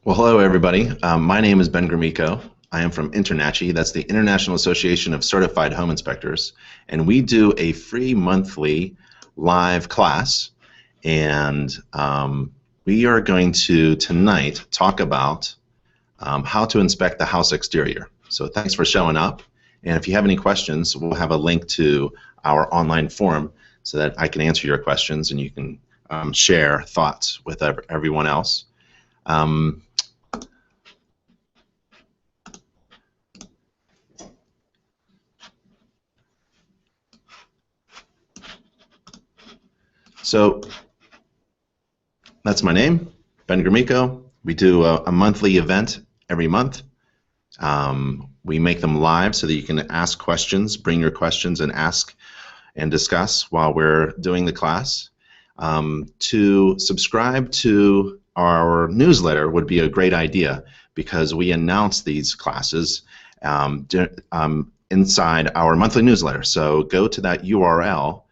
Well, hello, everybody. My name is Ben Gromicko. I am from InterNACHI. That's the International Association of Certified Home Inspectors. And we do a free monthly live class. And we are going to, tonight, talk about how to inspect the house exterior. So thanks for showing up. And if you have any questions, we'll have a link to our online forum so that I can answer your questions and you can share thoughts with everyone else. So that's my name, Ben Gromicko. We do a monthly event every month. We make them live so that you can ask questions, bring your questions and ask and discuss while we're doing the class. To subscribe to our newsletter would be a great idea because we announce these classes inside our monthly newsletter. So go to that URL,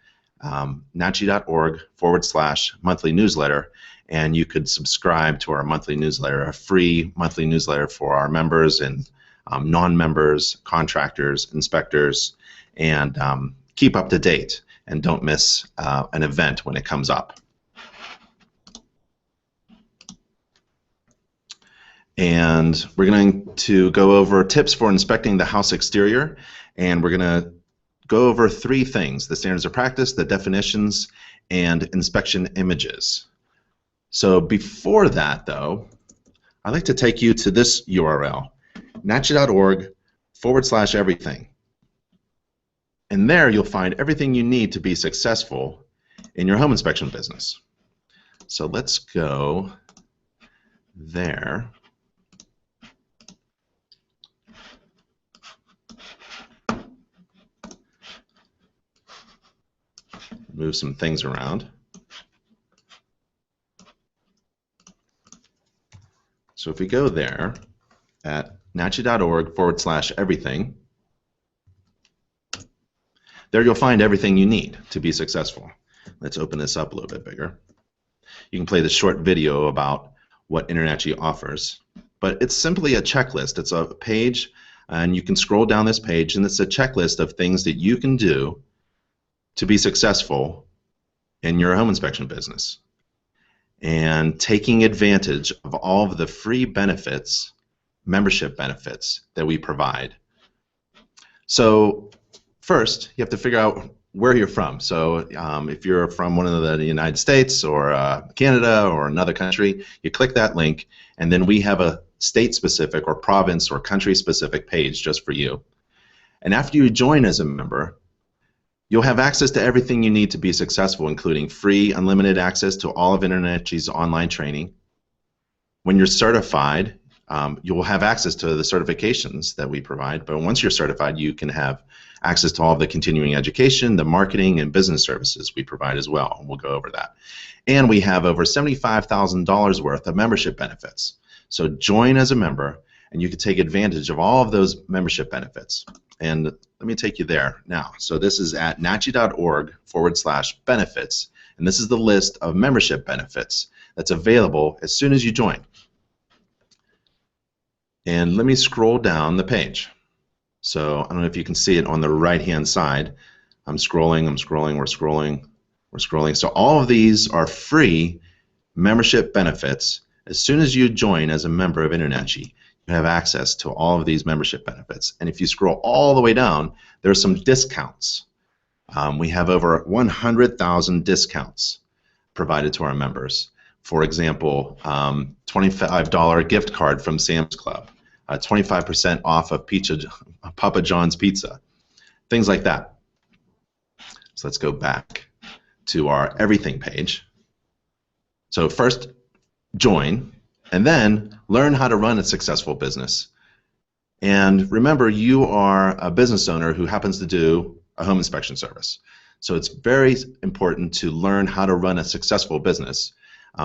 nachi.org/monthly newsletter, and you could subscribe to our monthly newsletter, a free monthly newsletter for our members and non-members, contractors, inspectors, and keep up to date and don't miss an event when it comes up. And we're going to go over tips for inspecting the house exterior, and we're going to go over three things: the standards of practice, the definitions, and inspection images. So before that, though, I'd like to take you to this URL, nachi.org/everything. And there you'll find everything you need to be successful in your home inspection business. So let's go there. Move some things around. So if we go there at nachi.org/everything, there you'll find everything you need to be successful. Let's open this up a little bit bigger. You can play the short video about what InterNACHI offers, but it's simply a checklist. It's a page, and you can scroll down this page, and it's a checklist of things that you can do to be successful in your home inspection business, and taking advantage of all of the free benefits, membership benefits that we provide. So first, you have to figure out where you're from. So if you're from one of the United States or Canada or another country, you click that link, and then we have a state-specific or province or country-specific page just for you. And after you join as a member, you'll have access to everything you need to be successful, including free, unlimited access to all of InterNACHI's online training. When you're certified, you will have access to the certifications that we provide, but once you're certified, you can have access to all of the continuing education, the marketing, and business services we provide as well, and we'll go over that. And we have over $75,000 worth of membership benefits. So join as a member, and you can take advantage of all of those membership benefits. And let me take you there now. So this is at nachi.org/benefits, and this is the list of membership benefits that's available as soon as you join. And let me scroll down the page. So I don't know if you can see it on the right-hand side. I'm scrolling, we're scrolling. So all of these are free membership benefits. As soon as you join as a member of InterNACHI, you have access to all of these membership benefits. And if you scroll all the way down, there are some discounts. We have over 100,000 discounts provided to our members. For example, $25 gift card from Sam's Club, 25% off of Papa John's Pizza, things like that. So let's go back to our everything page. So first, join, and then learn how to run a successful business. And remember, you are a business owner who happens to do a home inspection service. So it's very important to learn how to run a successful business.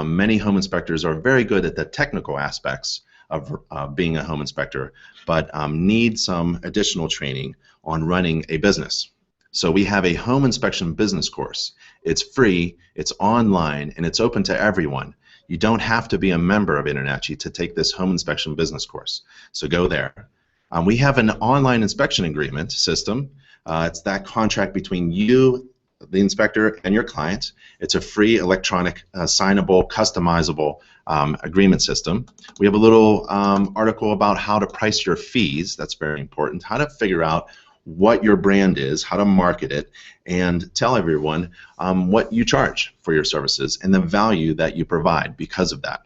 Many home inspectors are very good at the technical aspects of being a home inspector, but need some additional training on running a business. So we have a home inspection business course. It's free, it's online, and it's open to everyone. You don't have to be a member of InterNACHI to take this home inspection business course. So go there. We have an online inspection agreement system. It's that contract between you, the inspector, and your client. It's a free electronic, signable, customizable agreement system. We have a little article about how to price your fees. That's very important. How to figure out what your brand is, how to market it, and tell everyone what you charge for your services and the value that you provide because of that.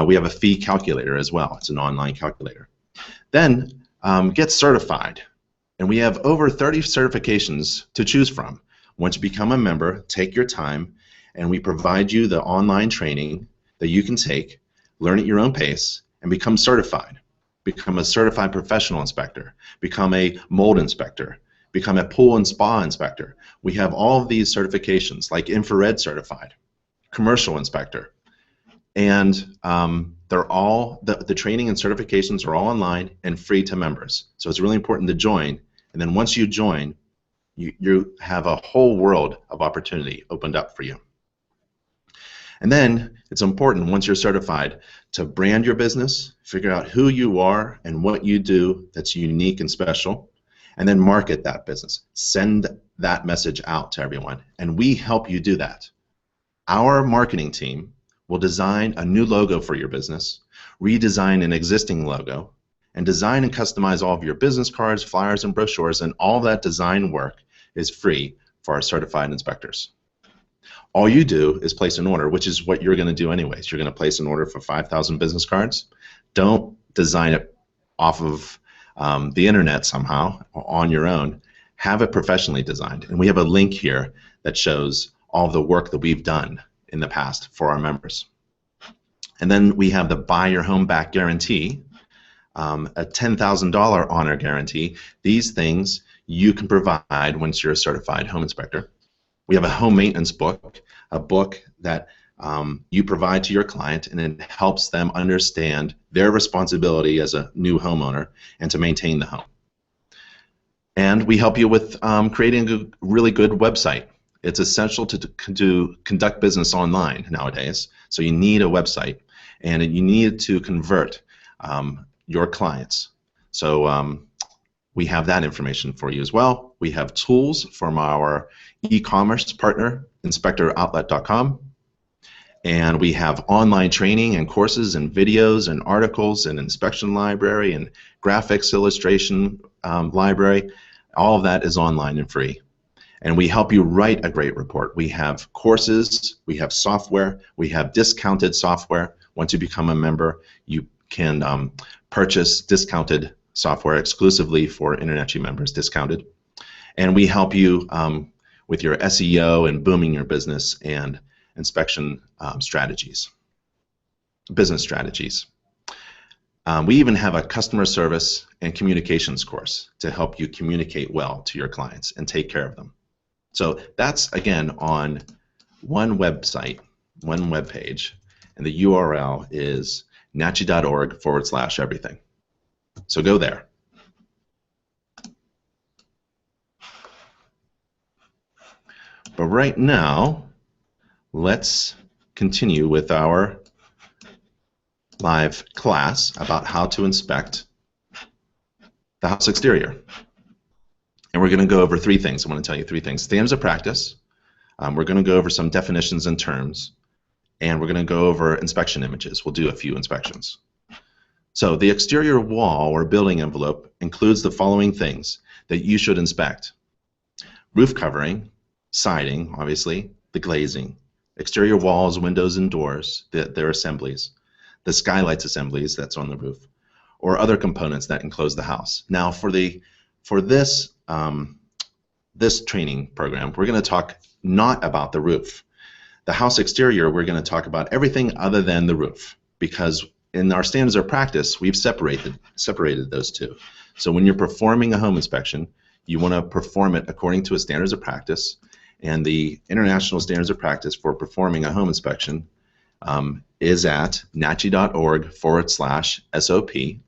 We have a fee calculator as well. It's an online calculator. Then get certified. And we have over 30 certifications to choose from. Once you become a member, take your time, and we provide you the online training that you can take, learn at your own pace, and become certified. Become a certified professional inspector, become a mold inspector, become a pool and spa inspector. We have all of these certifications, like infrared certified, commercial inspector, and they're all, the training and certifications are all online and free to members. So it's really important to join, and then once you join, you have a whole world of opportunity opened up for you. And then it's important, once you're certified, to brand your business, figure out who you are and what you do that's unique and special, and then market that business. Send that message out to everyone, and we help you do that. Our marketing team will design a new logo for your business, redesign an existing logo, and design and customize all of your business cards, flyers, and brochures, and all that design work is free for our certified inspectors. All you do is place an order, which is what you're going to do anyways. You're going to place an order for 5,000 business cards. Don't design it off of the internet somehow or on your own. Have it professionally designed. And we have a link here that shows all the work that we've done in the past for our members. And then we have the Buy Your Home Back Guarantee, a $10,000 honor guarantee. These things you can provide once you're a certified home inspector. We have a home maintenance book, a book that you provide to your client, and it helps them understand their responsibility as a new homeowner and to maintain the home. And we help you with creating a really good website. It's essential to conduct business online nowadays, so you need a website, and you need to convert your clients. So we have that information for you as well. We have tools from our e-commerce partner, inspectoroutlet.com, and we have online training and courses and videos and articles and inspection library and graphics illustration library. All of that is online and free. And we help you write a great report. We have courses, we have software, we have discounted software. Once you become a member, you can purchase discounted software exclusively for InterNACHI members, discounted. And we help you with your SEO and booming your business and inspection strategies, business strategies. We even have a customer service and communications course to help you communicate well to your clients and take care of them. So that's, again, on one website, one web page, and the URL is nachi.org/everything. So go there. But right now, let's continue with our live class about how to inspect the house exterior. And we're going to go over three things. I want to tell you three things. Standards of practice. We're going to go over some definitions and terms. And we're going to go over inspection images. We'll do a few inspections. So the exterior wall or building envelope includes the following things that you should inspect: roof covering, siding, obviously, the glazing, exterior walls, windows, and doors, their assemblies, the skylights assemblies that's on the roof, or other components that enclose the house. Now, for this training program, we're going to talk not about the roof. The house exterior, we're going to talk about everything other than the roof, because in our standards of practice, we've separated those two. So when you're performing a home inspection, you want to perform it according to a standards of practice, and the international standards of practice for performing a home inspection is at nachi.org/SOP.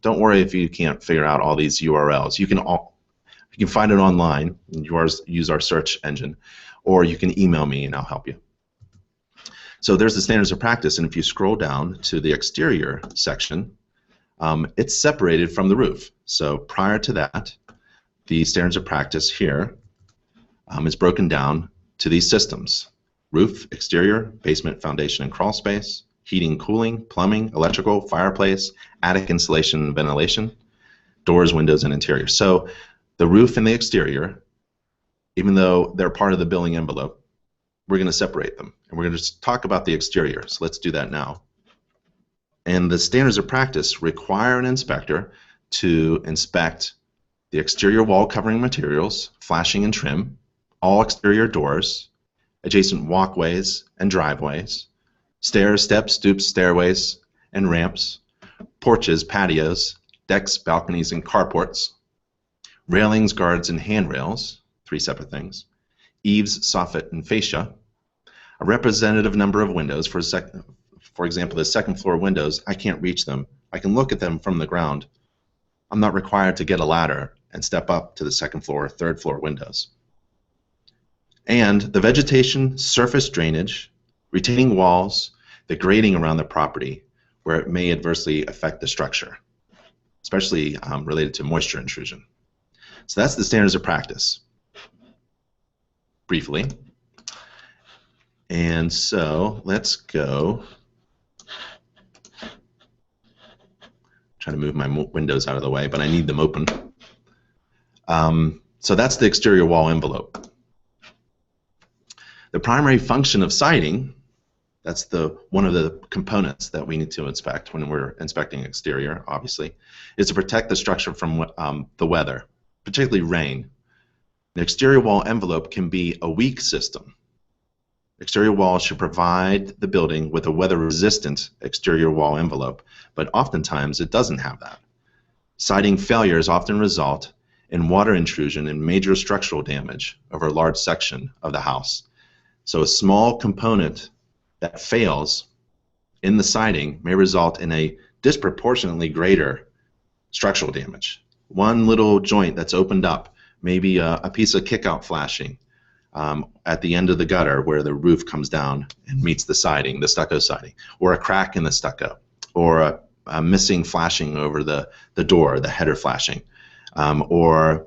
Don't worry if you can't figure out all these URLs. You can find it online and use our search engine, or you can email me and I'll help you. So there's the standards of practice, and if you scroll down to the exterior section, it's separated from the roof. So prior to that, the standards of practice here is broken down to these systems: roof, exterior, basement, foundation, and crawl space, heating, cooling, plumbing, electrical, fireplace, attic insulation and ventilation, doors, windows, and interior. So the roof and the exterior, even though they're part of the building envelope, we're going to separate them, and we're going to just talk about the exterior. So let's do that now. And the standards of practice require an inspector to inspect the exterior wall covering materials, flashing and trim, all exterior doors, adjacent walkways and driveways, stairs, steps, stoops, stairways, and ramps, porches, patios, decks, balconies, and carports, railings, guards, and handrails, 3 separate things, eaves, soffit, and fascia, a representative number of windows. For example, the second floor windows, I can't reach them. I can look at them from the ground. I'm not required to get a ladder and step up to the second floor or third floor windows. And the vegetation, surface drainage, retaining walls, the grading around the property where it may adversely affect the structure, especially related to moisture intrusion. So that's the standards of practice, briefly. And so let's go. Trying to move my windows out of the way, but I need them open. So that's the exterior wall envelope. The primary function of siding, that's one of the components that we need to inspect when we're inspecting exterior, obviously, is to protect the structure from the weather, particularly rain. The exterior wall envelope can be a weak system. Exterior walls should provide the building with a weather-resistant exterior wall envelope, but oftentimes it doesn't have that. Siding failures often result in water intrusion and major structural damage over a large section of the house. So a small component that fails in the siding may result in a disproportionately greater structural damage. One little joint that's opened up, maybe a piece of kickout flashing, at the end of the gutter where the roof comes down and meets the siding, the stucco siding, or a crack in the stucco, or a missing flashing over the door, the header flashing, or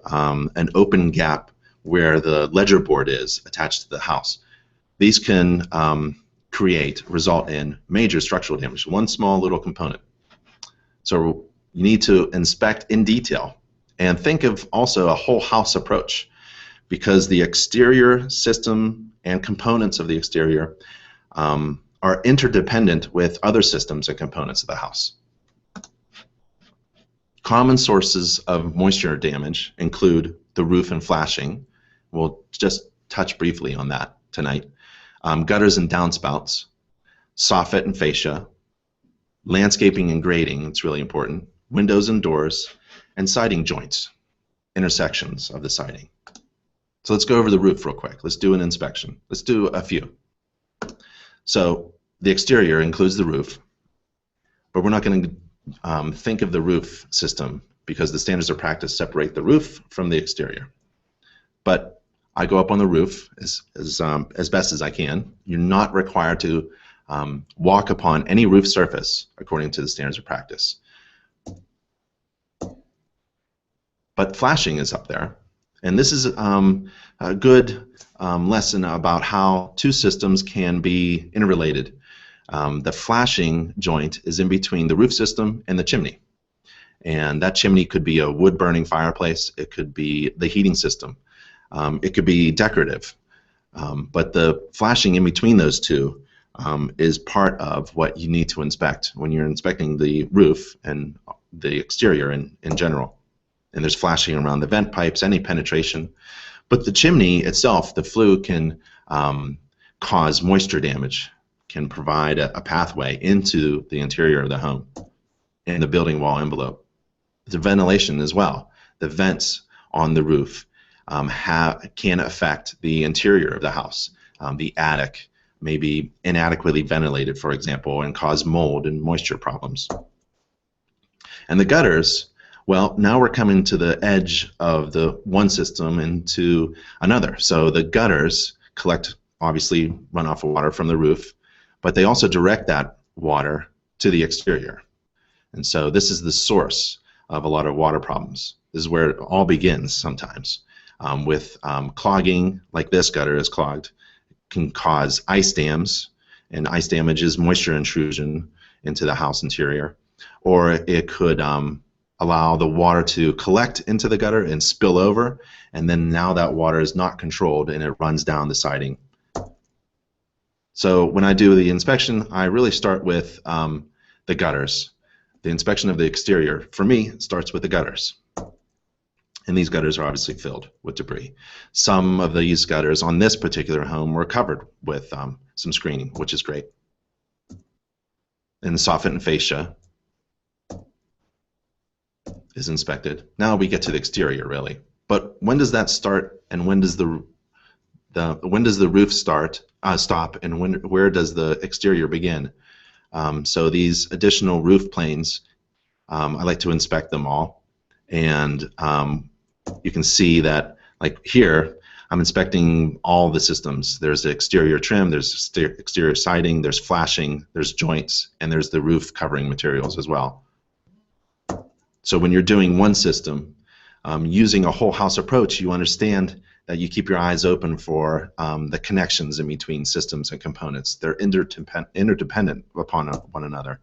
an open gap where the ledger board is attached to the house. These can result in major structural damage, one small little component. So you need to inspect in detail and think of also a whole house approach, because the exterior system and components of the exterior are interdependent with other systems and components of the house. Common sources of moisture damage include the roof and flashing. We'll just touch briefly on that tonight. Gutters and downspouts, soffit and fascia, landscaping and grading, it's really important, windows and doors, and siding joints, intersections of the siding. So let's go over the roof real quick. Let's do an inspection. Let's do a few. So the exterior includes the roof, but we're not going to think of the roof system because the standards of practice separate the roof from the exterior. But I go up on the roof as best as I can. You're not required to walk upon any roof surface according to the standards of practice. But flashing is up there. And this is a good lesson about how two systems can be interrelated. The flashing joint is in between the roof system and the chimney. And that chimney could be a wood-burning fireplace. It could be the heating system. It could be decorative. But the flashing in between those two is part of what you need to inspect when you're inspecting the roof and the exterior in general. And there's flashing around the vent pipes, any penetration. But the chimney itself, the flue can cause moisture damage, can provide a pathway into the interior of the home and the building wall envelope. The ventilation as well. The vents on the roof can affect the interior of the house. The attic may be inadequately ventilated, for example, and cause mold and moisture problems. And the gutters, well, now we're coming to the edge of the one system into another. So the gutters collect, obviously, runoff of water from the roof, but they also direct that water to the exterior. And so this is the source of a lot of water problems. This is where it all begins sometimes. With clogging, like this gutter is clogged, can cause ice dams, and ice damage is moisture intrusion into the house interior. Or it could allow the water to collect into the gutter and spill over, and then now that water is not controlled and it runs down the siding. So when I do the inspection, I really start with the gutters. The inspection of the exterior, for me, starts with the gutters. And these gutters are obviously filled with debris. Some of these gutters on this particular home were covered with some screening, which is great. And the soffit and fascia is inspected. Now we get to the exterior, really. But when does that start, and when does the roof start, stop, and where does the exterior begin? So these additional roof planes, I like to inspect them all, and you can see that, like here, I'm inspecting all the systems. There's the exterior trim, there's exterior siding, there's flashing, there's joints, and there's the roof covering materials as well. So when you're doing one system, using a whole house approach, you understand that you keep your eyes open for the connections in between systems and components. They're interdependent upon one another.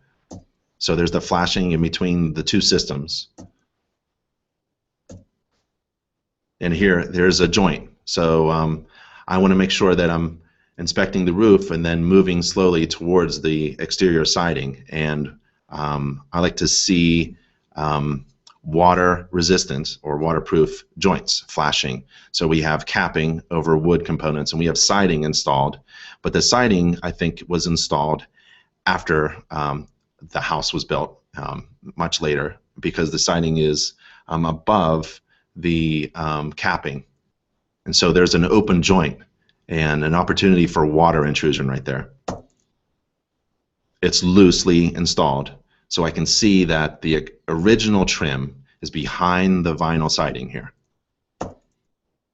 So there's the flashing in between the two systems. And here, there's a joint. So I want to make sure that I'm inspecting the roof and then moving slowly towards the exterior siding. And I like to see water resistant or waterproof joints flashing. So we have capping over wood components, and we have siding installed. But the siding, I think, was installed after the house was built, much later, because the siding is above the capping. And so there's an open joint and an opportunity for water intrusion right there. It's loosely installed, so I can see that the original trim is behind the vinyl siding here.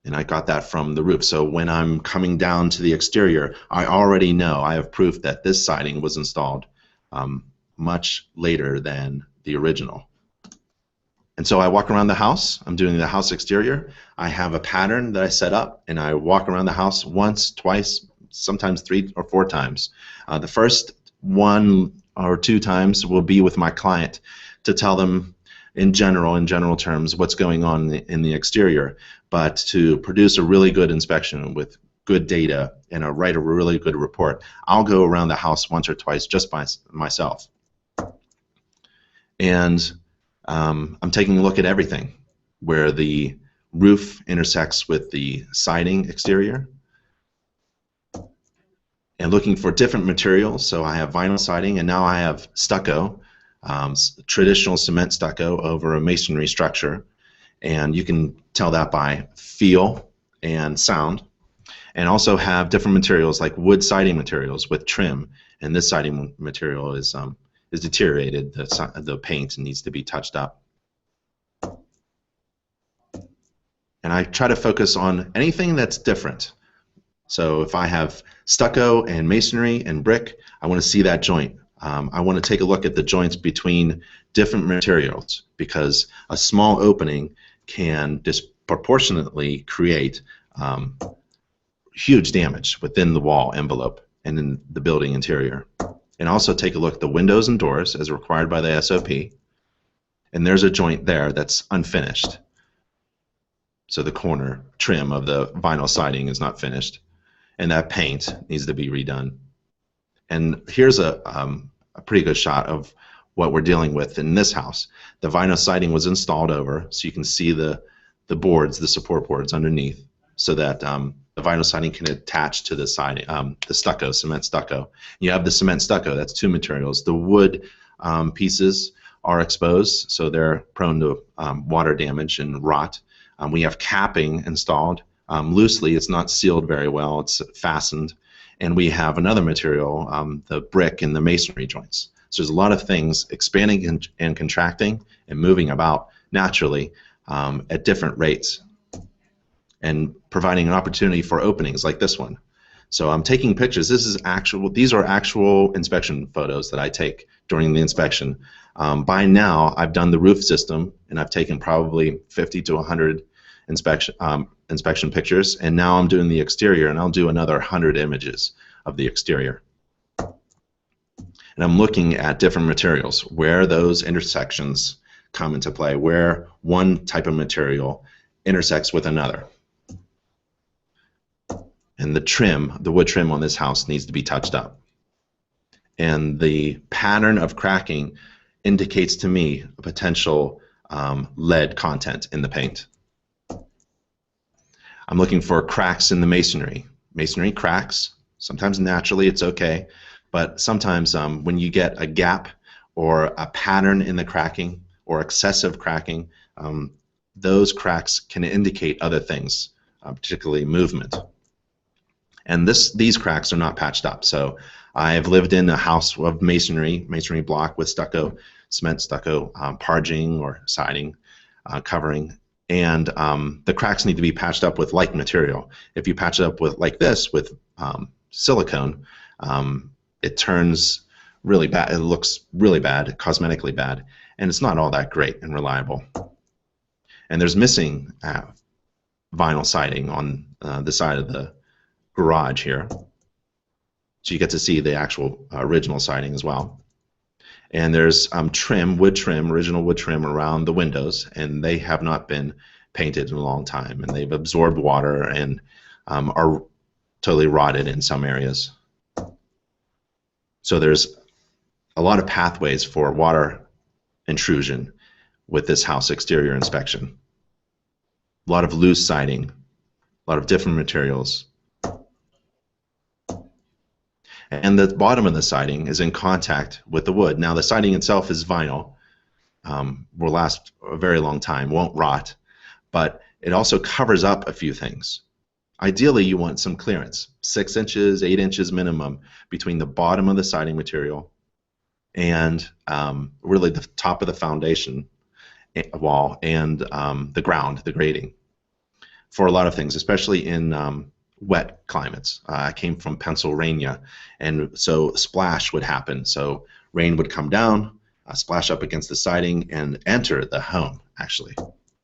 And I got that from the roof. So when I'm coming down to the exterior, I already know, I have proof that this siding was installed much later than the original. And so I walk around the house. I'm doing the house exterior. I have a pattern that I set up, and I walk around the house once, twice, sometimes 3 or 4 times. The first 1 or 2 times will be with my client to tell them in general terms what's going on in the exterior, but to produce a really good inspection with good data and write a really good report, I'll go around the house once or twice just by myself. And I'm taking a look at everything, where the roof intersects with the siding exterior, and looking for different materials. So I have vinyl siding, and now I have stucco, traditional cement stucco over a masonry structure, and you can tell that by feel and sound. And also have different materials like wood siding materials with trim, and this siding material is deteriorated. The paint needs to be touched up. And I try to focus on anything that's different. So if I have stucco and masonry and brick, I want to see that joint. I want to take a look at the joints between different materials, because a small opening can disproportionately create huge damage within the wall envelope and in the building interior. And also take a look at the windows and doors as required by the SOP. And there's a joint there that's unfinished. So the corner trim of the vinyl siding is not finished, and that paint needs to be redone. And here's a pretty good shot of what we're dealing with in this house. The vinyl siding was installed over, so you can see the boards, the support boards underneath, so that the vinyl siding can attach to the siding, the stucco, cement stucco. You have the cement stucco, that's 2 materials. The wood pieces are exposed, so they're prone to water damage and rot. We have capping installed loosely. It's not sealed very well. It's fastened. And we have another material, the brick and the masonry joints. So there's a lot of things expanding and contracting and moving about naturally at different rates, and providing an opportunity for openings like this one. So I'm taking pictures. These are actual inspection photos that I take during the inspection. By now, I've done the roof system, and I've taken probably 50 to 100 inspection pictures, and now I'm doing the exterior, and I'll do another 100 images of the exterior. And I'm looking at different materials, where those intersections come into play, where one type of material intersects with another. And the wood trim on this house needs to be touched up. And the pattern of cracking indicates to me a potential lead content in the paint. I'm looking for cracks in the masonry. Masonry cracks. Sometimes naturally it's okay, but sometimes when you get a gap or a pattern in the cracking or excessive cracking, those cracks can indicate other things, particularly movement. And these cracks are not patched up. So I've lived in a house of masonry block with stucco, cement stucco, parging or siding, covering, and the cracks need to be patched up with like material. If you patch it up with like this with silicone, it turns really bad. It looks really bad, cosmetically bad, and it's not all that great and reliable. And there's missing vinyl siding on the side of the garage here, so you get to see the actual original siding as well. And there's wood trim, original wood trim around the windows, and they have not been painted in a long time, and they've absorbed water and are totally rotted in some areas. So there's a lot of pathways for water intrusion with this house exterior inspection. A lot of loose siding, a lot of different materials. And the bottom of the siding is in contact with the wood. Now the siding itself is vinyl, will last a very long time, won't rot, but it also covers up a few things. Ideally you want some clearance, 6 inches, 8 inches minimum between the bottom of the siding material and really the top of the foundation wall and the ground, the grading, for a lot of things, especially in wet climates. I came from Pennsylvania, and so splash would happen. So rain would come down, splash up against the siding, and enter the home, actually,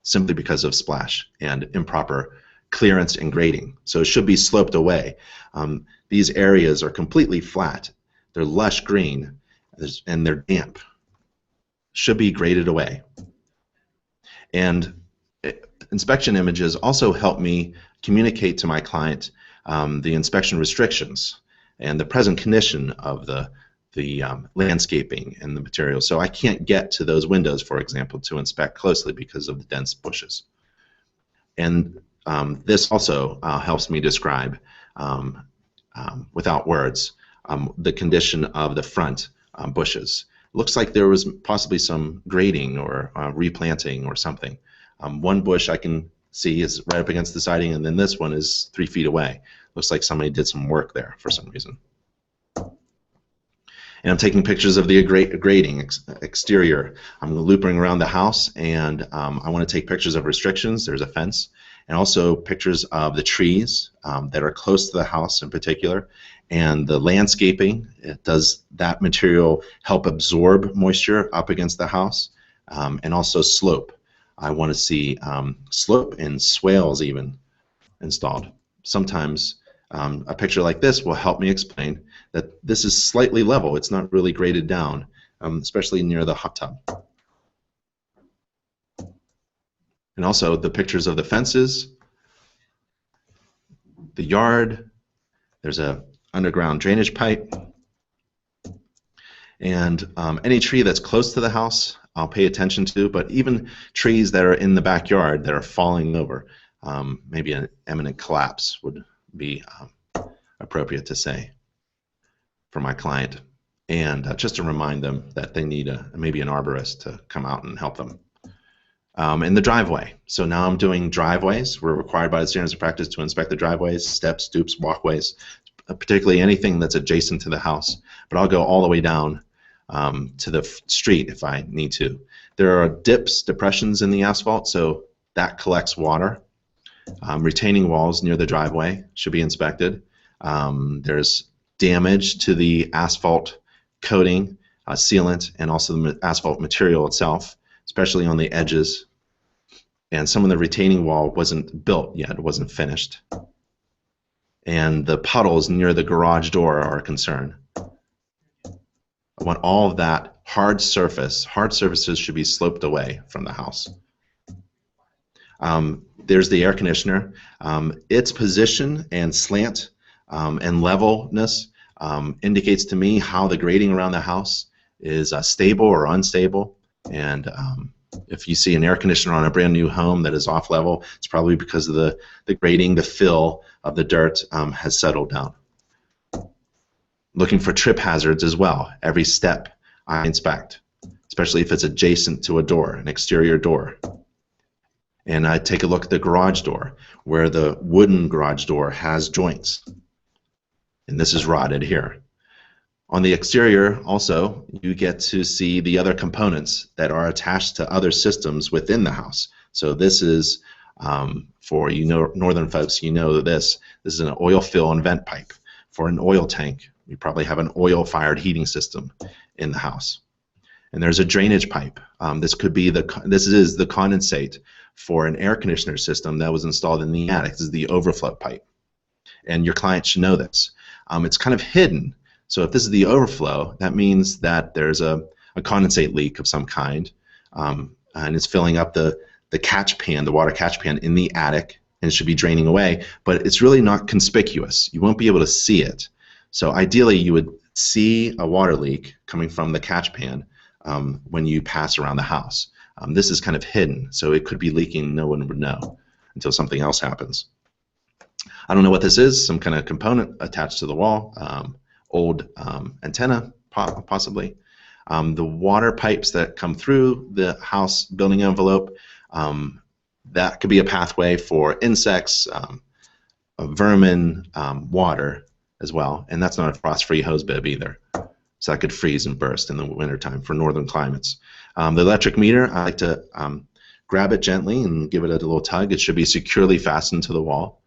simply because of splash and improper clearance and grading. So it should be sloped away. These areas are completely flat. They're lush green, and they're damp. Should be graded away. And inspection images also help me communicate to my client the inspection restrictions and the present condition of the landscaping and the materials. So I can't get to those windows, for example, to inspect closely because of the dense bushes. And this also helps me describe, without words, the condition of the front bushes. Looks like there was possibly some grading or replanting or something. One bush I can see is right up against the siding, and then this one is 3 feet away. Looks like somebody did some work there for some reason. And I'm taking pictures of the grading exterior. I'm looping around the house, and I want to take pictures of restrictions. There's a fence, and also pictures of the trees that are close to the house in particular, and the landscaping. Does that material help absorb moisture up against the house? And also slope. I want to see slope and swales even installed. Sometimes a picture like this will help me explain that this is slightly level. It's not really graded down, especially near the hot tub. And also the pictures of the fences, the yard. There's a underground drainage pipe. And any tree that's close to the house, I'll pay attention to, but even trees that are in the backyard that are falling over, maybe an imminent collapse would be appropriate to say for my client, and just to remind them that they need maybe an arborist to come out and help them. In the driveway, so now I'm doing driveways. We're required by the standards of practice to inspect the driveways, steps, stoops, walkways, particularly anything that's adjacent to the house, but I'll go all the way down to the street if I need to. There are dips, depressions in the asphalt, so that collects water. Retaining walls near the driveway should be inspected. There's damage to the asphalt coating, sealant, and also the asphalt material itself, especially on the edges. And some of the retaining wall wasn't built yet, it wasn't finished. And the puddles near the garage door are a concern. I want all of that hard surfaces should be sloped away from the house. There's the air conditioner. Its position and slant and levelness indicates to me how the grading around the house is stable or unstable. And if you see an air conditioner on a brand new home that is off level, it's probably because of the grading, the fill of the dirt has settled down. Looking for trip hazards as well. Every step I inspect, especially if it's adjacent to a door, an exterior door. And I take a look at the garage door, where the wooden garage door has joints. And this is rotted here. On the exterior, also, you get to see the other components that are attached to other systems within the house. So this is, for northern folks, this is an oil fill and vent pipe for an oil tank. You probably have an oil-fired heating system in the house. And there's a drainage pipe. This is the condensate for an air conditioner system that was installed in the attic. This is the overflow pipe. And your client should know this. It's kind of hidden. So if this is the overflow, that means that there's a condensate leak of some kind, and it's filling up the catch pan, the water catch pan in the attic, and it should be draining away. But it's really not conspicuous. You won't be able to see it. So ideally, you would see a water leak coming from the catch pan when you pass around the house. This is kind of hidden, so it could be leaking. No one would know until something else happens. I don't know what this is, some kind of component attached to the wall, old antenna possibly. The water pipes that come through the house building envelope, that could be a pathway for insects, vermin, water as well, and that's not a frost-free hose bib either. So that could freeze and burst in the wintertime for northern climates. The electric meter, I like to grab it gently and give it a little tug. It should be securely fastened to the wall.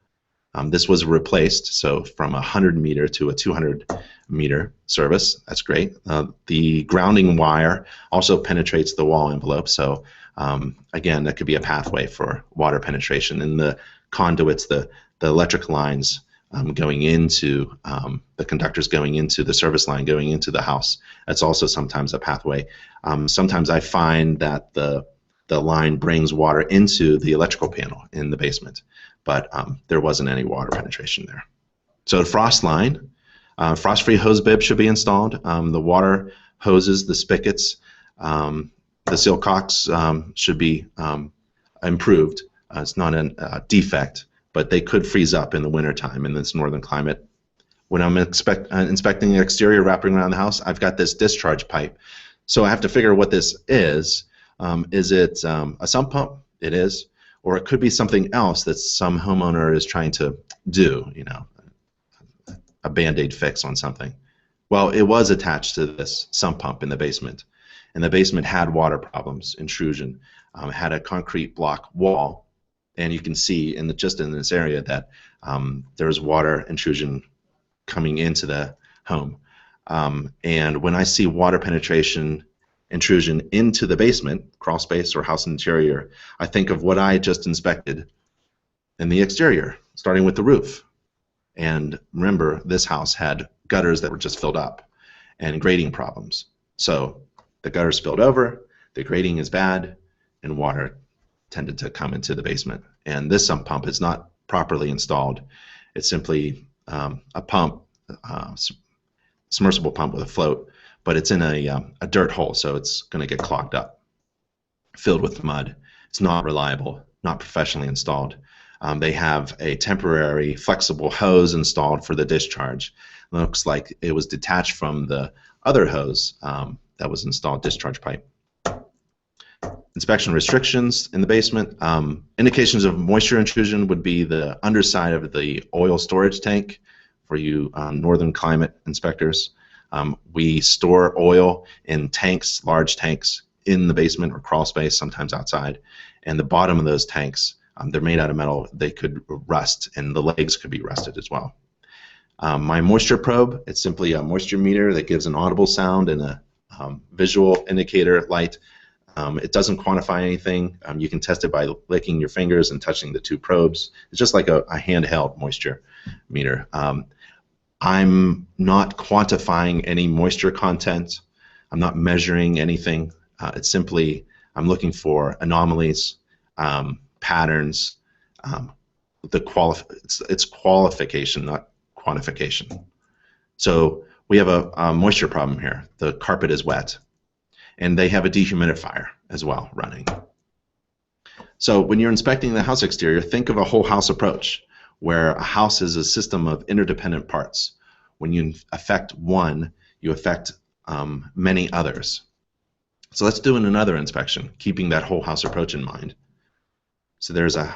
This was replaced, so from a 100 meter to a 200 meter service. That's great. The grounding wire also penetrates the wall envelope, so again, that could be a pathway for water penetration. And the conduits, the electric lines going into the conductors going into the service line going into the house. That's also sometimes a pathway. Sometimes I find that the line brings water into the electrical panel in the basement, but there wasn't any water penetration there. So the frost line, frost-free hose bib should be installed. The water hoses, the spigots, the seal cocks should be improved. It's not a defect, but they could freeze up in the wintertime in this northern climate. When I'm inspecting the exterior wrapping around the house, I've got this discharge pipe. So I have to figure what this is. Is it a sump pump? It is. Or it could be something else that some homeowner is trying to do, a Band-Aid fix on something. Well, it was attached to this sump pump in the basement. And the basement had water problems, intrusion, had a concrete block wall. And you can see just in this area that there's water intrusion coming into the home. And when I see water penetration intrusion into the basement, crawl space or house interior, I think of what I just inspected in the exterior, starting with the roof. And remember, this house had gutters that were just filled up and grading problems. So the gutter spilled over, the grading is bad, and water tended to come into the basement. And this sump pump is not properly installed. It's simply a pump, submersible pump with a float, but it's in a dirt hole, so it's going to get clogged up, filled with mud. It's not reliable, not professionally installed. They have a temporary flexible hose installed for the discharge. It looks like it was detached from the other hose that was installed, discharge pipe. Inspection restrictions in the basement. Indications of moisture intrusion would be the underside of the oil storage tank for you northern climate inspectors. We store oil in tanks, large tanks, in the basement or crawl space, sometimes outside. And the bottom of those tanks, they're made out of metal. They could rust, and the legs could be rusted as well. My moisture probe, it's simply a moisture meter that gives an audible sound and a visual indicator light. It doesn't quantify anything. You can test it by licking your fingers and touching the two probes. It's just like a handheld moisture meter. I'm not quantifying any moisture content. I'm not measuring anything. It's simply, I'm looking for anomalies, patterns. It's qualification, not quantification. So we have a moisture problem here. The carpet is wet, and they have a dehumidifier as well running. So when you're inspecting the house exterior, think of a whole house approach, where a house is a system of interdependent parts. When you affect one, you affect many others. So let's do another inspection, keeping that whole house approach in mind. So there's a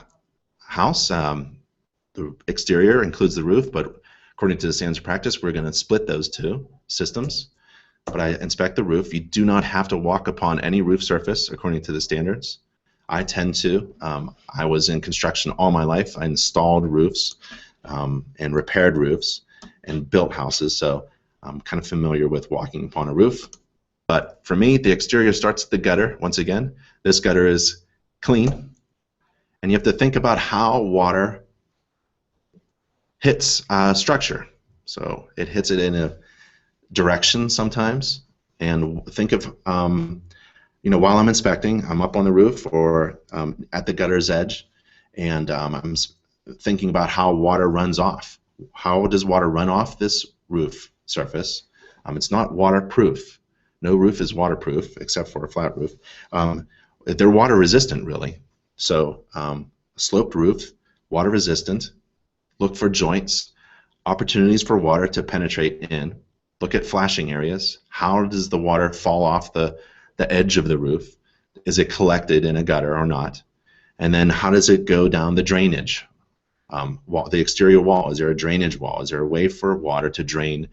house. The exterior includes the roof, but according to the standards of practice, we're going to split those two systems. But I inspect the roof. You do not have to walk upon any roof surface according to the standards. I tend to. I was in construction all my life. I installed roofs and repaired roofs and built houses, so I'm kind of familiar with walking upon a roof. But for me, the exterior starts at the gutter. Once again, this gutter is clean, and you have to think about how water hits structure. So it hits it in a direction sometimes, and think of while I'm inspecting, I'm up on the roof or at the gutter's edge, and I'm thinking about how water runs off. How does water run off this roof surface? It's not waterproof. No roof is waterproof except for a flat roof. They're water resistant, really. So sloped roof, water resistant. Look for joints, opportunities for water to penetrate in. Look at flashing areas. How does the water fall off the edge of the roof? Is it collected in a gutter or not? And then how does it go down the drainage? The exterior wall, is there a drainage wall? Is there a way for water to drain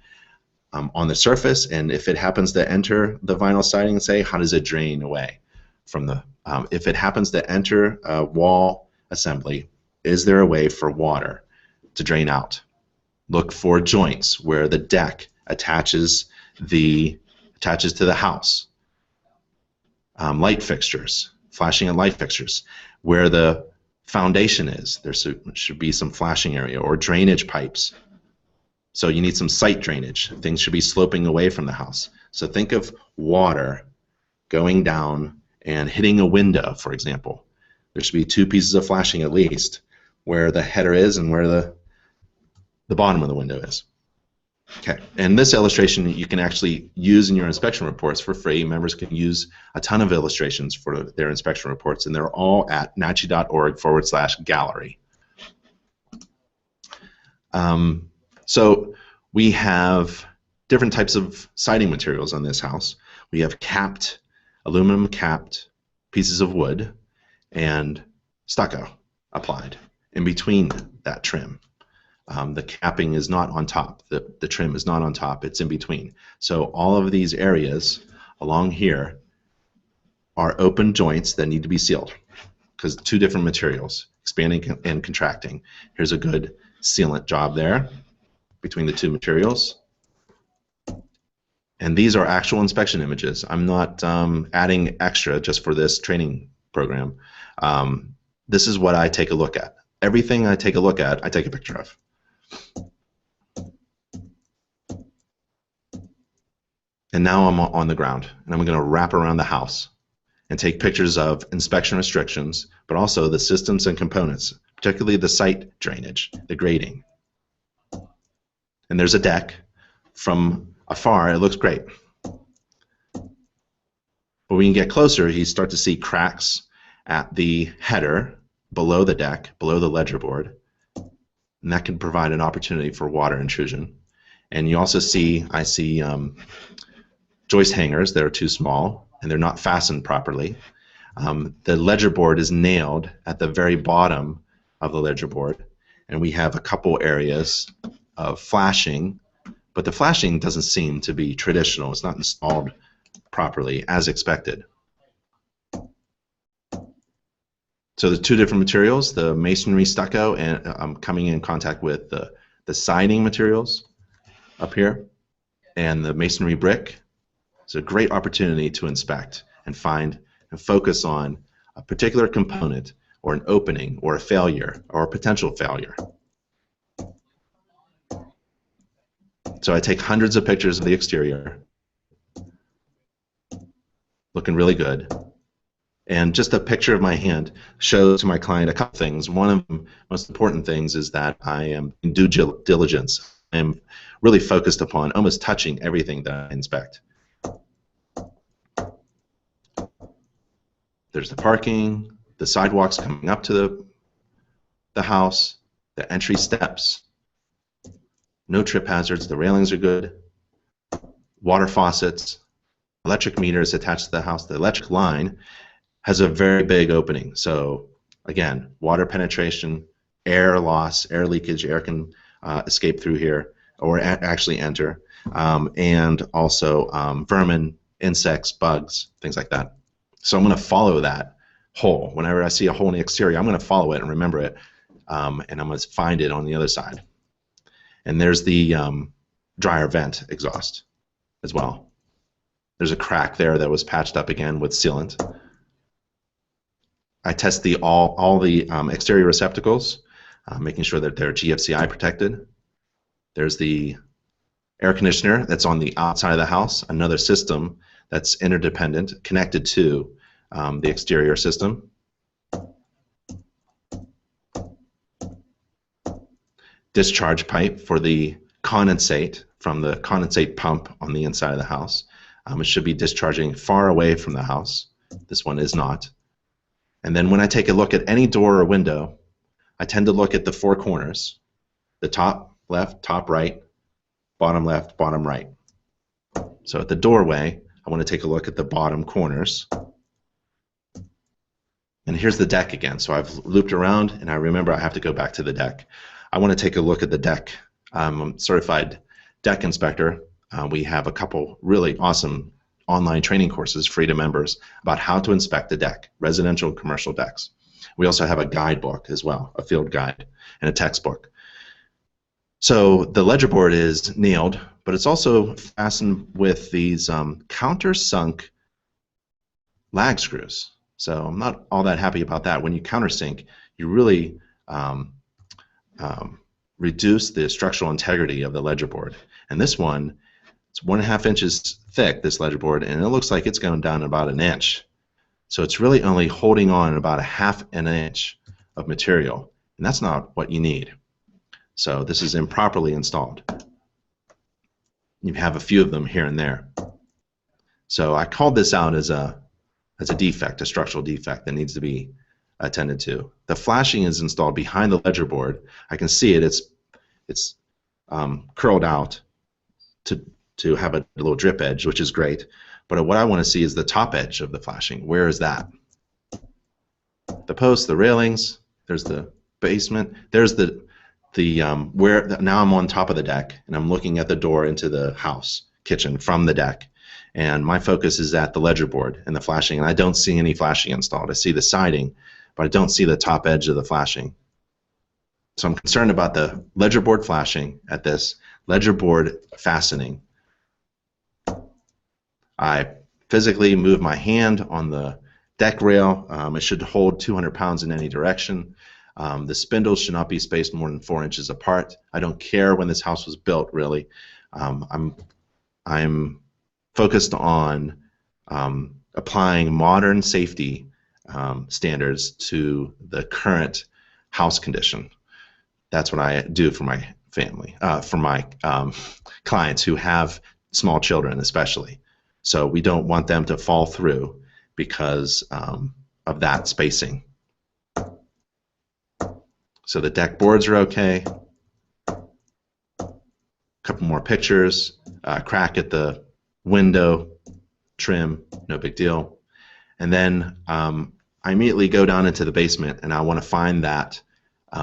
on the surface? And if it happens to enter the vinyl siding, say, how does it drain away from the, if it happens to enter a wall assembly, is there a way for water to drain out? Look for joints where the deck attaches to the house. Light fixtures, flashing at light fixtures. Where the foundation is, there should be some flashing area, or drainage pipes. So you need some site drainage. Things should be sloping away from the house. So think of water going down and hitting a window, for example. There should be two pieces of flashing at least, where the header is and where the bottom of the window is. Okay, and this illustration you can actually use in your inspection reports for free. Members can use a ton of illustrations for their inspection reports, and they're all at nachi.org/gallery. So we have different types of siding materials on this house. We have capped, aluminum capped pieces of wood and stucco applied in between that trim. The capping is not on top. The trim is not on top. It's in between. So all of these areas along here are open joints that need to be sealed because two different materials, expanding and contracting. Here's a good sealant job there between the two materials. And these are actual inspection images. I'm not adding extra just for this training program. This is what I take a look at. Everything I take a look at, I take a picture of. And now I'm on the ground, and I'm going to wrap around the house and take pictures of inspection restrictions, but also the systems and components, particularly the site drainage, the grading. And there's a deck. From afar, it looks great. But when you get closer, you start to see cracks at the header, below the deck, below the ledger board, and that can provide an opportunity for water intrusion. And you also see, I see joist hangers that are too small, and they're not fastened properly. The ledger board is nailed at the very bottom of the ledger board, and we have a couple areas of flashing, but the flashing doesn't seem to be traditional. It's not installed properly as expected. So the two different materials, the masonry stucco, and I'm coming in contact with the the siding materials up here and the masonry brick. It's a great opportunity to inspect and find and focus on a particular component or an opening or a failure or a potential failure. So I take hundreds of pictures of the exterior, looking really good. And just a picture of my hand shows to my client a couple things. One of the most important things is that I am in due diligence. I am really focused upon almost touching everything that I inspect. There's the parking, the sidewalks coming up to the house, the entry steps, no trip hazards, the railings are good, water faucets, electric meters attached to the house. The electric line has a very big opening. So again, water penetration, air loss, air leakage, air can escape through here or actually enter, and also vermin, insects, bugs, things like that. So I'm going to follow that hole. Whenever I see a hole in the exterior, I'm going to follow it and remember it, and I'm going to find it on the other side. And there's the dryer vent exhaust as well. There's a crack there that was patched up again with sealant. I test all the exterior receptacles, making sure that they're GFCI protected. There's the air conditioner that's on the outside of the house, another system that's interdependent, connected to the exterior system. Discharge pipe for the condensate from the condensate pump on the inside of the house. It should be discharging far away from the house. This one is not. And then when I take a look at any door or window, I tend to look at the four corners, the top left, top right, bottom left, bottom right. So at the doorway, I want to take a look at the bottom corners. And here's the deck again. So I've looped around, and I remember I have to go back to the deck. I want to take a look at the deck. I'm a certified deck inspector. We have a couple really awesome online training courses free to members about how to inspect a deck, residential and commercial decks. We also have a guidebook as well, a field guide, and a textbook. So the ledger board is nailed, but it's also fastened with these countersunk lag screws. So I'm not all that happy about that. When you countersink, you really reduce the structural integrity of the ledger board. And this one, it's 1.5 inches thick, this ledger board, and it looks like it's going down about 1 inch. So it's really only holding on about 1/2 inch of material, and that's not what you need. So this is improperly installed. You have a few of them here and there. So I called this out as a defect, a structural defect that needs to be attended to. The flashing is installed behind the ledger board. I can see it. It's curled out to have a little drip edge, which is great. But what I want to see is the top edge of the flashing. Where is that? The posts, the railings. There's the basement. There's now I'm on top of the deck, and I'm looking at the door into the house kitchen from the deck. And my focus is at the ledger board and the flashing, and I don't see any flashing installed. I see the siding, but I don't see the top edge of the flashing. So I'm concerned about the ledger board flashing at this ledger board fastening. I physically move my hand on the deck rail. It should hold 200 pounds in any direction. The spindles should not be spaced more than 4 inches apart. I don't care when this house was built, really. I'm focused on applying modern safety standards to the current house condition. That's what I do for my family, for my clients who have small children especially. So we don't want them to fall through because of that spacing. So the deck boards are okay. A couple more pictures. Crack at the window, trim, no big deal. And then I immediately go down into the basement, and I want to find that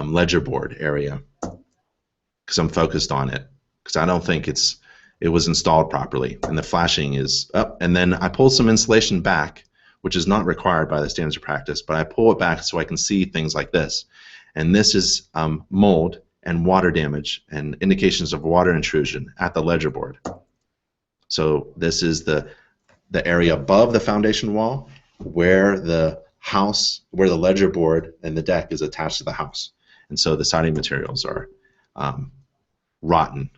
ledger board area because I'm focused on it, because I don't think it was installed properly, and the flashing is up. And then I pull some insulation back, which is not required by the standards of practice, but I pull it back so I can see things like this. And this is mold and water damage and indications of water intrusion at the ledger board. So this is the area above the foundation wall where the ledger board and the deck is attached to the house. And so the siding materials are rotten,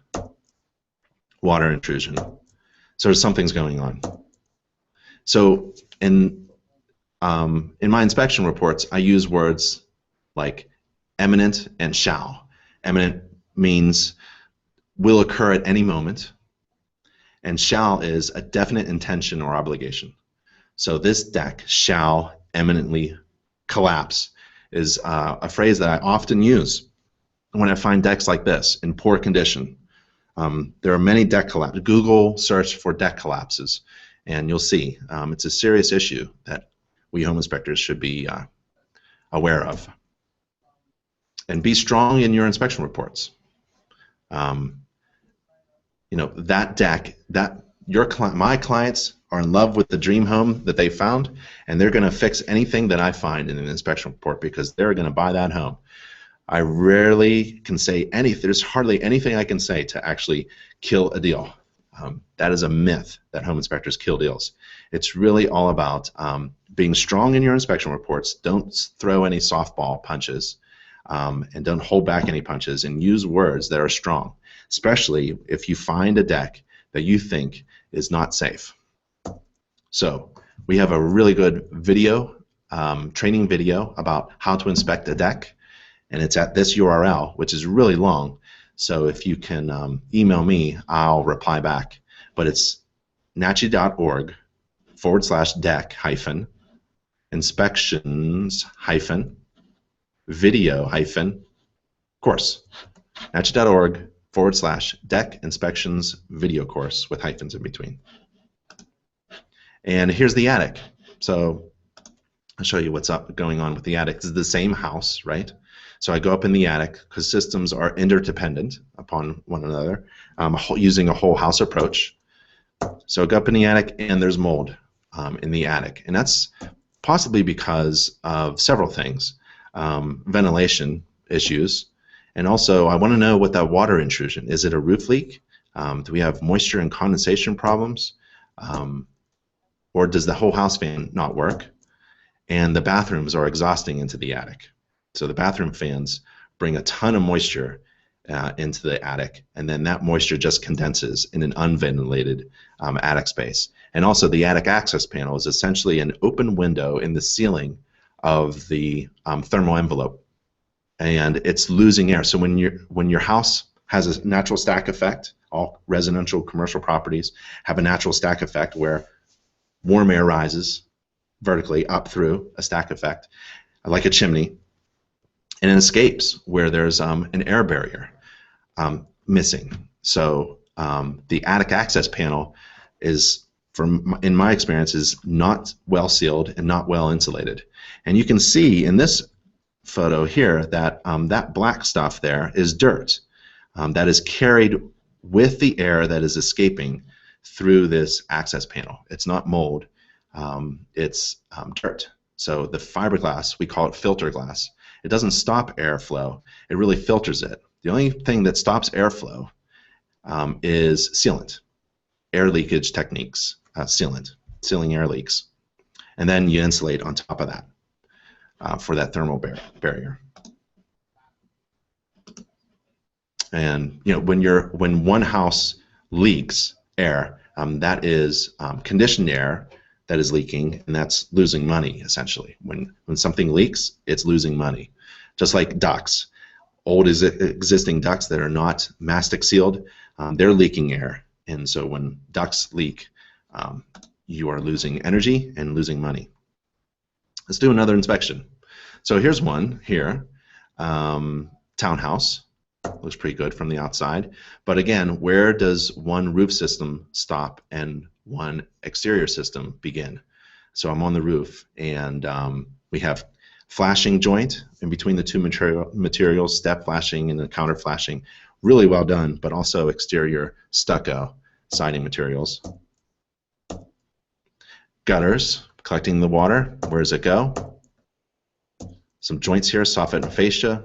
water intrusion. So something's going on. So in my inspection reports, I use words like imminent and shall. Imminent means will occur at any moment, and shall is a definite intention or obligation. So this deck shall imminently collapse is a phrase that I often use when I find decks like this in poor condition. There are many deck collapses. Google search for deck collapses, and you'll see it's a serious issue that we home inspectors should be aware of. And be strong in your inspection reports. You know, that deck, my clients are in love with the dream home that they found, and they're going to fix anything that I find in an inspection report because they're going to buy that home. I rarely can say anything. There's hardly anything I can say to actually kill a deal. That is a myth that home inspectors kill deals. It's really all about being strong in your inspection reports. Don't throw any softball punches, and don't hold back any punches, and use words that are strong, especially if you find a deck that you think is not safe. So we have a really good video, training video about how to inspect a deck, and it's at this URL, which is really long. So if you can email me, I'll reply back. But it's nachi.org/deck-inspections-video-course. nachi.org/deck inspections video course with hyphens in between. And here's the attic. So I'll show you what's going on with the attic. This is the same house, right? So I go up in the attic because systems are interdependent upon one another, using a whole house approach. So I go up in the attic, and there's mold in the attic, and that's possibly because of several things: ventilation issues, and also I want to know what that water intrusion is. It a roof leak? Do we have moisture and condensation problems? Or does the whole house fan not work? And the bathrooms are exhausting into the attic. So the bathroom fans bring a ton of moisture into the attic, and then that moisture just condenses in an unventilated attic space. And also the attic access panel is essentially an open window in the ceiling of the thermal envelope, and it's losing air. So when your house has a natural stack effect, all residential commercial properties have a natural stack effect where warm air rises vertically up through a stack effect, like a chimney, and it escapes where there's an air barrier missing. So the attic access panel is, in my experience, is not well sealed and not well insulated. And you can see in this photo here that that black stuff there is dirt that is carried with the air that is escaping through this access panel. It's not mold, it's dirt. So the fiberglass, we call it filter glass. It doesn't stop airflow, it really filters it. The only thing that stops airflow is sealant, air leakage techniques, sealing air leaks. And then you insulate on top of that for that thermal barrier. And you know, when one house leaks air, that is conditioned air that is leaking, and that's losing money essentially. When something leaks, it's losing money. Just like ducts, old existing ducts that are not mastic sealed, they're leaking air, and so when ducts leak, you are losing energy and losing money. Let's do another inspection. So here's one here, townhouse. Looks pretty good from the outside, but again, where does one roof system stop and one exterior system begin? So I'm on the roof, and we have flashing joint in between the two materials, step flashing and the counter flashing. Really well done, but also exterior stucco siding materials. Gutters, collecting the water. Where does it go? Some joints here, soffit and fascia.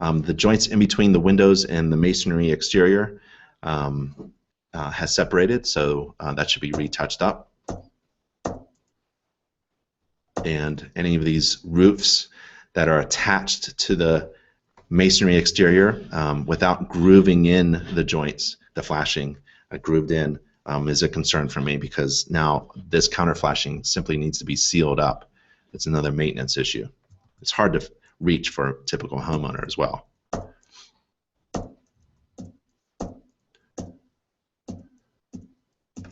The joints in between the windows and the masonry exterior has separated, so that should be retouched up. And any of these roofs that are attached to the masonry exterior without grooving in the joints, the flashing grooved in, is a concern for me, because now this counter flashing simply needs to be sealed up. It's another maintenance issue. It's hard to reach for a typical homeowner as well.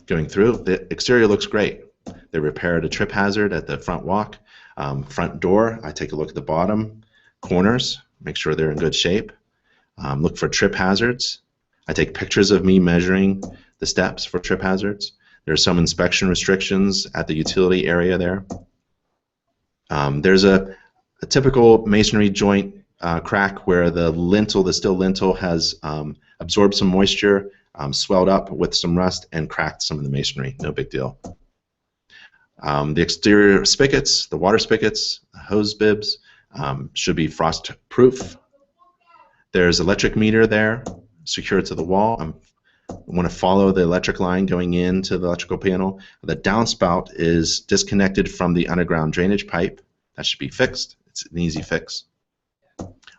Going through, the exterior looks great. They repaired a trip hazard at the front walk. Front door, I take a look at the bottom corners, make sure they're in good shape. Look for trip hazards. I take pictures of me measuring the steps for trip hazards. There are some inspection restrictions at the utility area there. There's a typical masonry joint crack where the lintel, the steel lintel, has absorbed some moisture, swelled up with some rust, and cracked some of the masonry. No big deal. The exterior spigots, the water spigots, hose bibs should be frost proof. There's electric meter there secured to the wall. I want to follow the electric line going into the electrical panel. The downspout is disconnected from the underground drainage pipe. That should be fixed. It's an easy fix.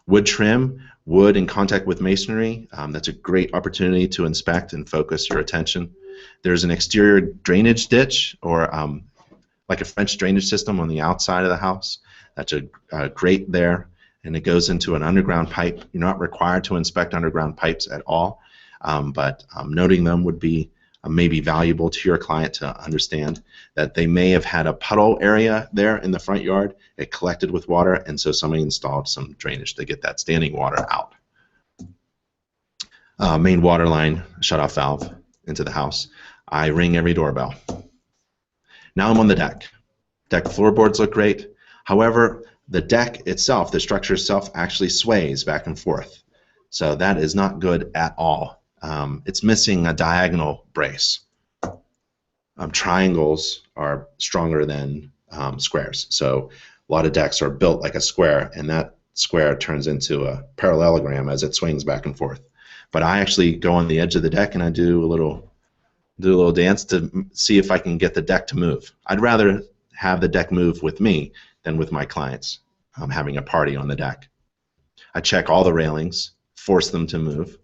Wood trim, wood in contact with masonry, that's a great opportunity to inspect and focus your attention. There's an exterior drainage ditch, or like a French drainage system on the outside of the house. That's a grate there, and it goes into an underground pipe. You're not required to inspect underground pipes at all, but noting them would be maybe valuable to your client to understand that they may have had a puddle area there in the front yard. It collected with water, and so somebody installed some drainage to get that standing water out. Main water line shutoff valve into the house. I ring every doorbell. Now I'm on the deck. Deck floorboards look great. However, the deck itself, the structure itself, actually sways back and forth. So that is not good at all. It's missing a diagonal brace. Triangles are stronger than squares. So a lot of decks are built like a square, and that square turns into a parallelogram as it swings back and forth. But I actually go on the edge of the deck and I do a little dance to see if I can get the deck to move. I'd rather have the deck move with me than with my clients having a party on the deck. I check all the railings, force them to move.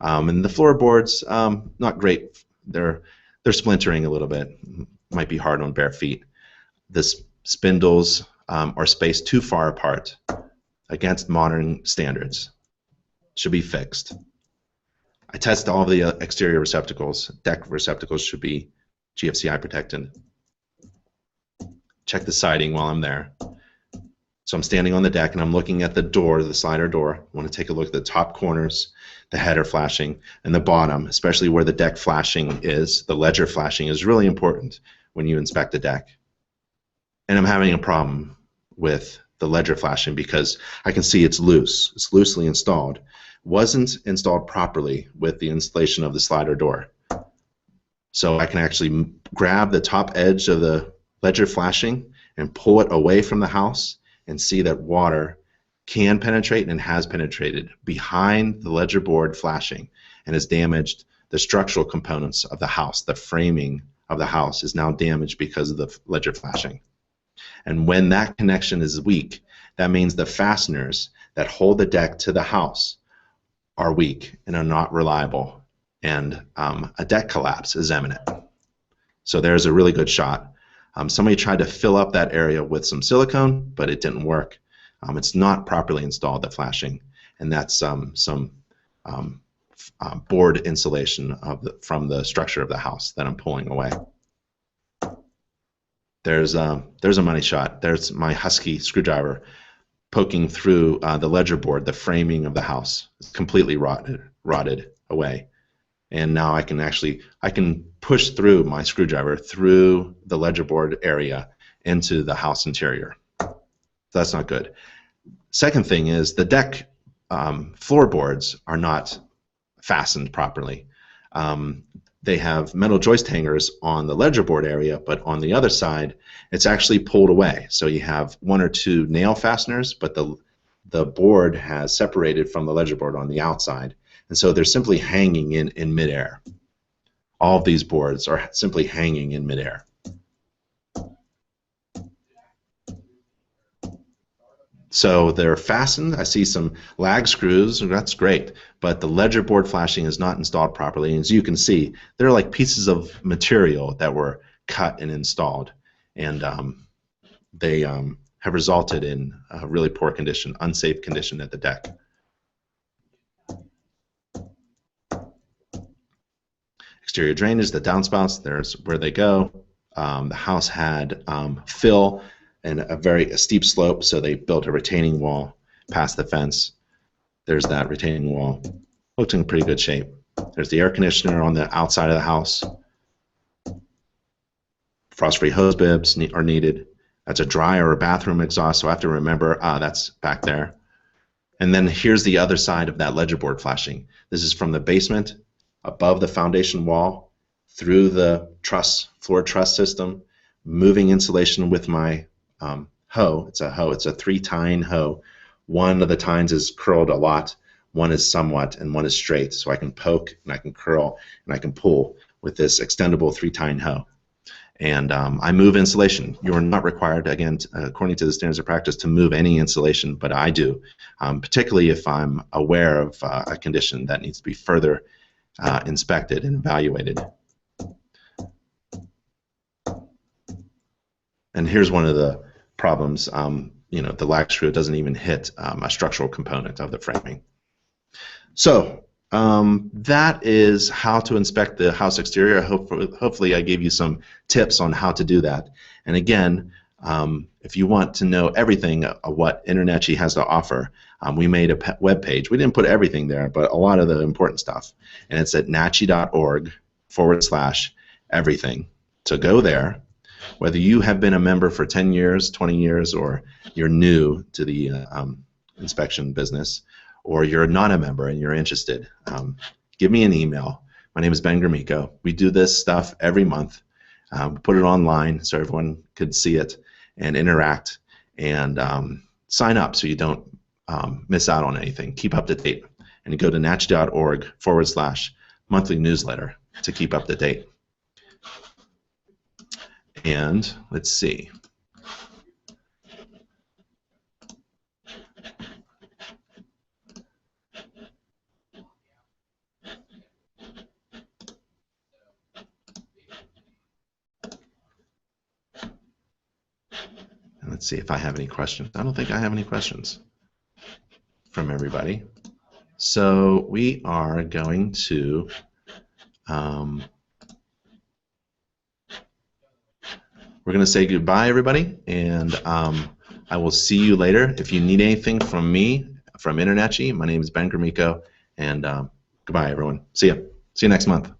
And the floorboards, not great. They're splintering a little bit. Might be hard on bare feet. The spindles are spaced too far apart against modern standards. Should be fixed. I test all the exterior receptacles. Deck receptacles should be GFCI protected. Check the siding while I'm there. So I'm standing on the deck and I'm looking at the door, the slider door. I want to take a look at the top corners, the header flashing, and the bottom, especially where the deck flashing is. The ledger flashing is really important when you inspect a deck. And I'm having a problem with the ledger flashing because I can see it's loose. It's loosely installed. Wasn't installed properly with the installation of the slider door. So I can actually grab the top edge of the ledger flashing and pull it away from the house and see that water can penetrate and has penetrated behind the ledger board flashing and has damaged the structural components of the house. The framing of the house is now damaged because of the ledger flashing. And when that connection is weak, that means the fasteners that hold the deck to the house are weak and are not reliable, and a deck collapse is imminent. So there's a really good shot. Somebody tried to fill up that area with some silicone, but it didn't work. It's not properly installed, the flashing, and that's some board insulation from the structure of the house that I'm pulling away. There's a money shot. There's my Husky screwdriver poking through the ledger board, the framing of the house. It's completely rotted away. And now I can push through my screwdriver through the ledger board area into the house interior. So that's not good. Second thing is the deck floorboards are not fastened properly. They have metal joist hangers on the ledger board area, but on the other side, it's actually pulled away. So you have one or two nail fasteners, but the board has separated from the ledger board on the outside, and so they're simply hanging in midair. All of these boards are simply hanging in midair. So they're fastened. I see some lag screws, and that's great, but the ledger board flashing is not installed properly. And as you can see, they're like pieces of material that were cut and installed, and they have resulted in a really poor condition, unsafe condition at the deck. Exterior drainage, the downspouts, there's where they go. The house had fill and a very steep slope, so they built a retaining wall past the fence. There's that retaining wall. Looked in pretty good shape. There's the air conditioner on the outside of the house. Frost-free hose bibs are needed. That's a dryer or bathroom exhaust, so I have to remember, that's back there. And then here's the other side of that ledger board flashing. This is from the basement, above the foundation wall, through the truss, floor truss system, moving insulation with my hoe. It's a hoe. It's a 3-tine hoe. One of the tines is curled a lot, one is somewhat, and one is straight. So I can poke, and I can curl, and I can pull with this extendable 3-tine hoe. And I move insulation. You are not required, again, according to the standards of practice, to move any insulation, but I do, particularly if I'm aware of a condition that needs to be further inspected and evaluated. And here's one of the problems. You know, the lag screw doesn't even hit a structural component of the framing. So that is how to inspect the house exterior. Hopefully I gave you some tips on how to do that. And again, if you want to know everything of what InterNACHI has to offer, we made a web page. We didn't put everything there, but a lot of the important stuff. And it's at nachi.org/everything. So go there. Whether you have been a member for 10 years, 20 years, or you're new to the inspection business, or you're not a member and you're interested, give me an email. My name is Ben Gromicko. We do this stuff every month. Put it online so everyone could see it and interact, and sign up so you don't miss out on anything. Keep up to date. And you go to nachi.org/monthly newsletter to keep up to date. And let's see. And let's see if I have any questions. I don't think I have any questions from everybody. So we are going to we're going to say goodbye, everybody, and I will see you later. If you need anything from me, from InterNACHI, my name is Ben Gromicko, and goodbye, everyone. See ya. See you next month.